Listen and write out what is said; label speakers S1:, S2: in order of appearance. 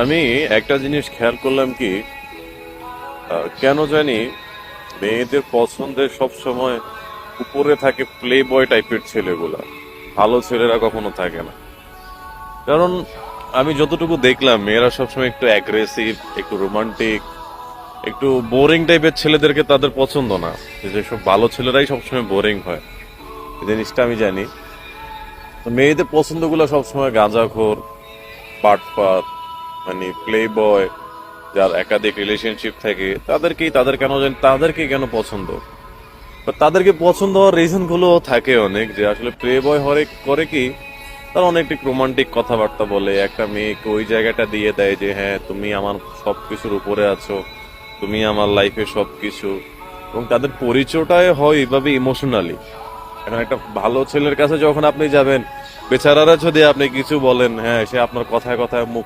S1: আমি একটা জিনিস খেয়াল করলাম কি, কেন জানি মেয়েদের পছন্দের সব সময় উপরে থাকে প্লে বয় টাইপের ছেলেগুলা, ভালো ছেলেরা কখনো থাকে না। কারণ আমি যতটুকু দেখলাম মেয়েরা সবসময় একটু অ্যাগ্রেসিভ, একটু রোমান্টিক, একটু বোরিং টাইপের ছেলেদেরকে তাদের পছন্দ না। যেসব ভালো ছেলেরাই সবসময় বোরিং হয়, এই জিনিসটা আমি জানি। তো মেয়েদের পছন্দগুলো সবসময় গাঁজাখোর, পাটপাত, মানে প্লে বয়, যার একাধিক রিলেশনশিপ থাকে তাদেরকেই কেন পছন্দ। বা তাদেরকে পছন্দ হওয়ার রিজন গুলো থাকে অনেক, যে আসলে প্লে বয় করে কি, তারা অনেক রোমান্টিক কথাবার্তা বলে, একটা মেয়েকে ওই জায়গাটা দিয়ে দেয় যে হ্যাঁ তুমি আমার সবকিছুর উপরে আছো, তুমি আমার লাইফে সবকিছু। এবং তাদের পরিচয়টাই হয় এইভাবে ইমোশনালি। এখন একটা ভালো ছেলের কাছে যখন আপনি যাবেন, বেচারারা যদি আপনি কিছু বলেন, হ্যাঁ সে আপনার কথায় কথায় মুখ